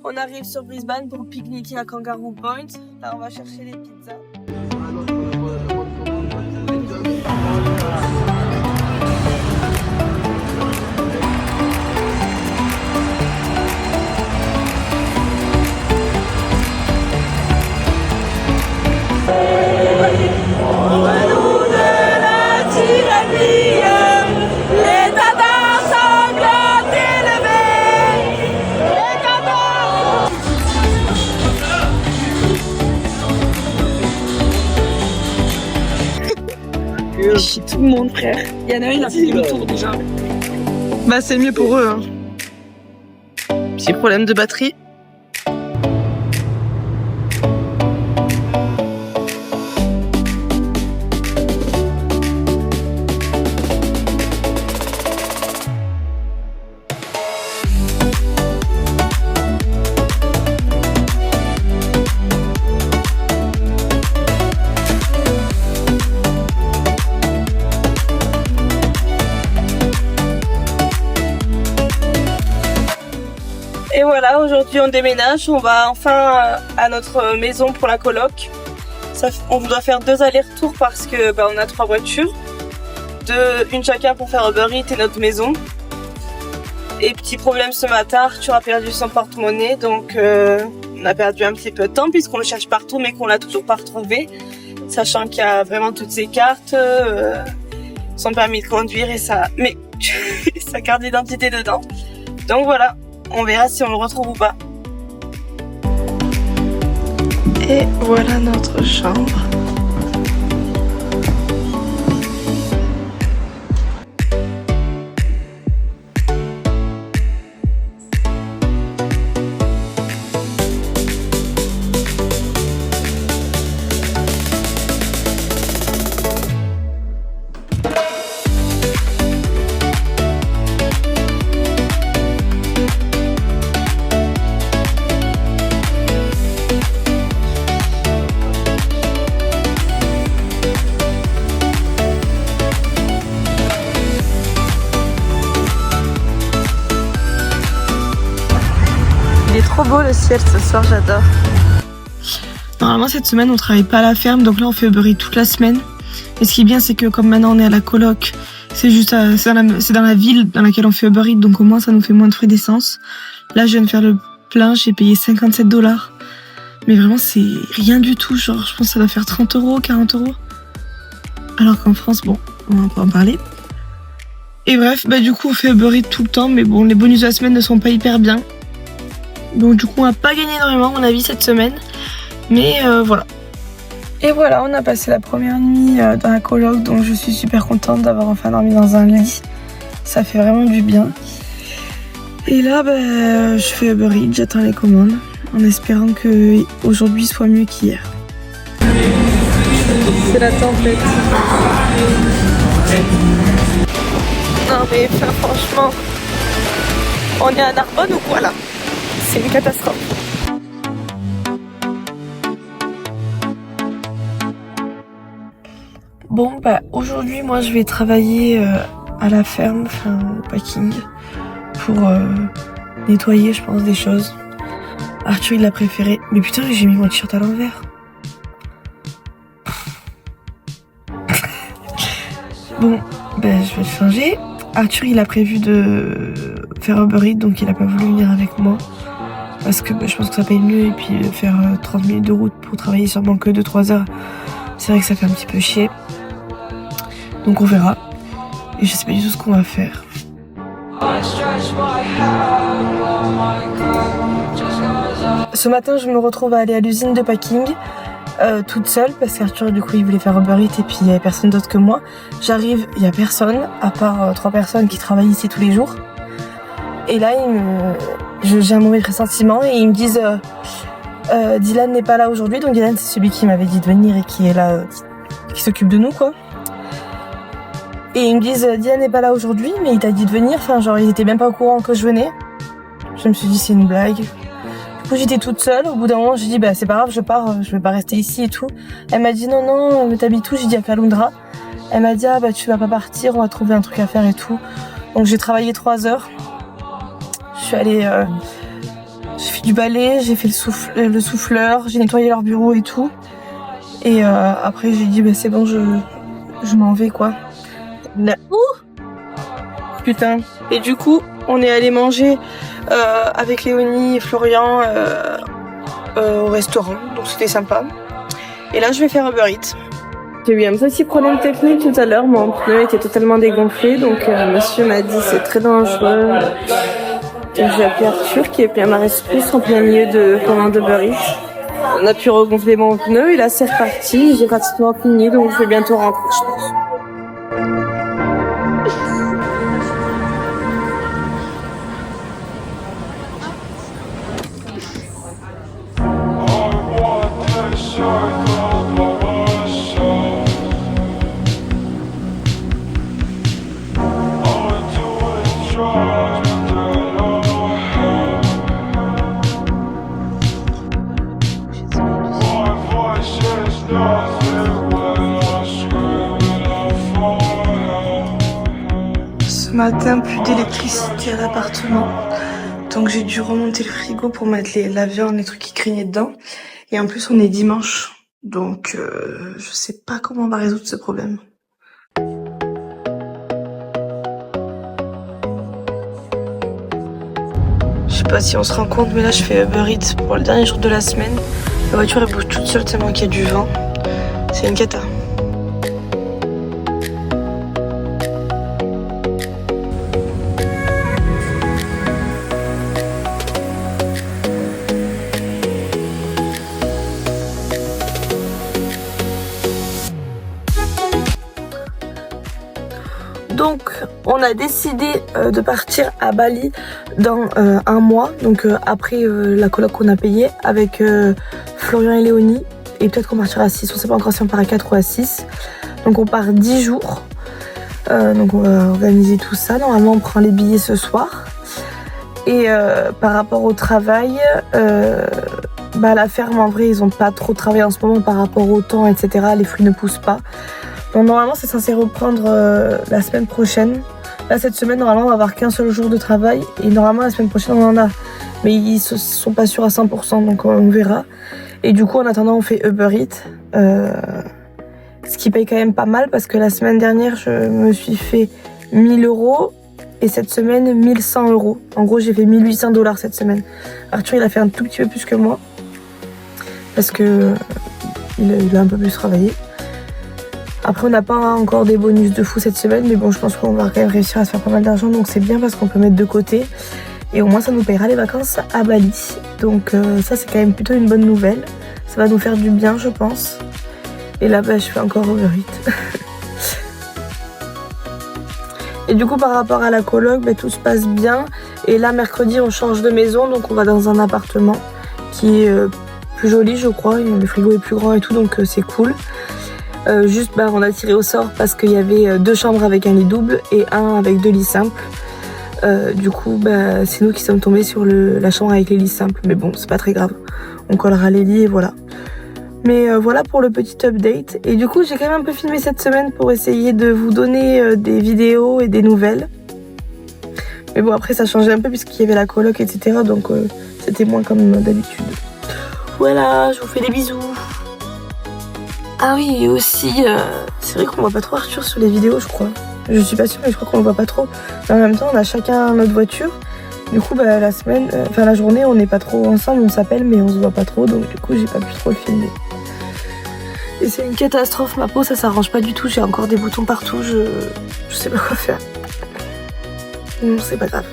On arrive sur Brisbane pour pique-niquer à Kangaroo Point. Là, on va chercher les pizzas. Chez tout le monde, frère. Il y en a une, a fait le tour déjà. Bah, c'est mieux pour eux. Hein. Petit problème de batterie. Et voilà, aujourd'hui on déménage, on va enfin à notre maison pour la coloc. On doit faire 2 allers-retours parce que on a 3 voitures. Une chacun pour faire Uber Eats et notre maison. Et petit problème ce matin, Arthur a perdu son porte-monnaie, donc on a perdu un petit peu de temps puisqu'on le cherche partout mais qu'on l'a toujours pas retrouvé. Sachant qu'il y a vraiment toutes ses cartes, son permis de conduire et sa carte d'identité dedans. Donc voilà. On verra si on le retrouve ou pas. Et voilà notre chambre. Il est trop beau le ciel ce soir, j'adore. Normalement cette semaine on travaille pas à la ferme, donc là on fait Uber Eats toute la semaine. Et ce qui est bien c'est que comme maintenant on est à la coloc, c'est dans la ville dans laquelle on fait Uber Eats, donc au moins ça nous fait moins de frais d'essence. Là je viens de faire le plein, j'ai payé 57 $. Mais vraiment c'est rien du tout, genre je pense que ça doit faire 30 €, 40 €. Alors qu'en France, bon, on va pas en parler. Et bref, du coup on fait Uber Eats tout le temps, mais bon les bonus de la semaine ne sont pas hyper bien. Donc du coup on n'a pas gagné énormément à mon avis cette semaine. Mais voilà. Et voilà, on a passé la première nuit dans la coloc, donc je suis super contente d'avoir enfin dormi dans un lit. Ça fait vraiment du bien. Et là je fais Uber Eats, j'attends les commandes, en espérant que aujourd'hui soit mieux qu'hier. C'est la tempête. Non mais franchement, on est à Narbonne ou quoi là? C'est une catastrophe. Bon aujourd'hui moi je vais travailler à la ferme, enfin au packing, pour nettoyer je pense des choses. Arthur il a préféré, mais putain j'ai mis mon t-shirt à l'envers. Bon je vais le changer. Arthur il a prévu de faire Uber Eats, donc il a pas voulu venir avec moi. Parce que je pense que ça paye mieux, et puis faire 30 minutes de route pour travailler sûrement que 2-3 heures, c'est vrai que ça fait un petit peu chier. Donc on verra. Et je sais pas du tout ce qu'on va faire. Ce matin je me retrouve à aller à l'usine de packing toute seule parce qu'Arthur du coup il voulait faire Uber Eats et puis il n'y avait personne d'autre que moi. J'arrive, il n'y a personne à part 3 personnes qui travaillent ici tous les jours. Et là j'ai un mauvais pressentiment et ils me disent Dylan n'est pas là aujourd'hui. Donc Dylan c'est celui qui m'avait dit de venir et qui est là, qui s'occupe de nous quoi. Et ils me disent Dylan n'est pas là aujourd'hui mais il t'a dit de venir, enfin genre ils étaient même pas au courant que je venais. Je me suis dit c'est une blague. Du coup j'étais toute seule, au bout d'un moment j'ai dit c'est pas grave je pars, je vais pas rester ici et tout. Elle m'a dit non mais t'habites où? J'ai dit à Caloundra. Elle m'a dit tu vas pas partir, on va trouver un truc à faire et tout. Donc j'ai travaillé 3 heures. Je suis allée J'ai fait du balai, j'ai fait le souffleur, j'ai nettoyé leur bureau et tout. Et après j'ai dit bah c'est bon, je m'en vais quoi. Ouh putain. Et du coup on est allé manger avec Léonie et Florian au restaurant, donc c'était sympa. Et là je vais faire Uber Eats. J'ai eu un petit problème technique tout à l'heure, mon pneu était totalement dégonflé, donc monsieur m'a dit c'est très dangereux. Donc j'ai appelé Arthur qui est plein ma rescousse en plein milieu de commande Uber Eats. On a pu regonfler mon pneu et là c'est reparti, j'ai pratiquement fini donc je vais bientôt rentrer je pense. Ce matin, plus d'électricité à l'appartement. Donc j'ai dû remonter le frigo pour mettre la viande, les trucs qui craignaient dedans. Et en plus on est dimanche. Donc je sais pas comment on va résoudre ce problème. Je sais pas si on se rend compte, mais là je fais Uber Eats pour le dernier jour de la semaine. La voiture elle bouge toute seule tellement qu'il y a du vent. C'est une cata. Donc on a décidé de partir à Bali dans un mois, donc après la coloc qu'on a payée avec Florian et Léonie, et peut-être qu'on partira à 6, on sait pas encore si on part à 4 ou à 6. Donc on part 10 jours, donc on va organiser tout ça, normalement on prend les billets ce soir. Et par rapport au travail, la ferme en vrai ils ont pas trop travaillé en ce moment par rapport au temps etc, les fruits ne poussent pas. Donc normalement c'est censé reprendre la semaine prochaine. Là cette semaine normalement on va avoir qu'un seul jour de travail et normalement la semaine prochaine on en a. Mais ils sont pas sûrs à 100% donc on verra. Et du coup en attendant on fait Uber Eats. Ce qui paye quand même pas mal parce que la semaine dernière je me suis fait 1000 € et cette semaine 1100 €. En gros j'ai fait 1800 $ cette semaine. Arthur il a fait un tout petit peu plus que moi. Parce que il a un peu plus travaillé. Après on n'a pas encore des bonus de fou cette semaine, mais bon je pense qu'on va quand même réussir à se faire pas mal d'argent, donc c'est bien parce qu'on peut mettre de côté. Et au moins ça nous payera les vacances à Bali. Donc ça c'est quand même plutôt une bonne nouvelle. Ça va nous faire du bien je pense. Et là je fais encore Uber Eats. Et du coup par rapport à la coloc, tout se passe bien. Et là mercredi on change de maison, donc on va dans un appartement qui est plus joli je crois. Le frigo est plus grand et tout, donc c'est cool. Juste on a tiré au sort parce qu'il y avait 2 chambres avec un lit double et un avec 2 lits simples. Du coup c'est nous qui sommes tombés sur la chambre avec les lits simples, mais bon c'est pas très grave, on collera les lits et voilà. Mais voilà pour le petit update. Et du coup j'ai quand même un peu filmé cette semaine pour essayer de vous donner des vidéos et des nouvelles. Mais bon après ça changeait un peu puisqu'il y avait la coloc etc, donc c'était moins comme d'habitude. Voilà, je vous fais des bisous. Ah oui, et aussi, c'est vrai qu'on voit pas trop Arthur sur les vidéos, je crois. Je suis pas sûre, mais je crois qu'on le voit pas trop. Mais en même temps, on a chacun notre voiture. Du coup, la journée, on n'est pas trop ensemble, on s'appelle, mais on se voit pas trop. Donc du coup, j'ai pas pu trop le filmer. Et c'est une catastrophe, ma peau, ça s'arrange pas du tout. J'ai encore des boutons partout, je sais pas quoi faire. Non, c'est pas grave.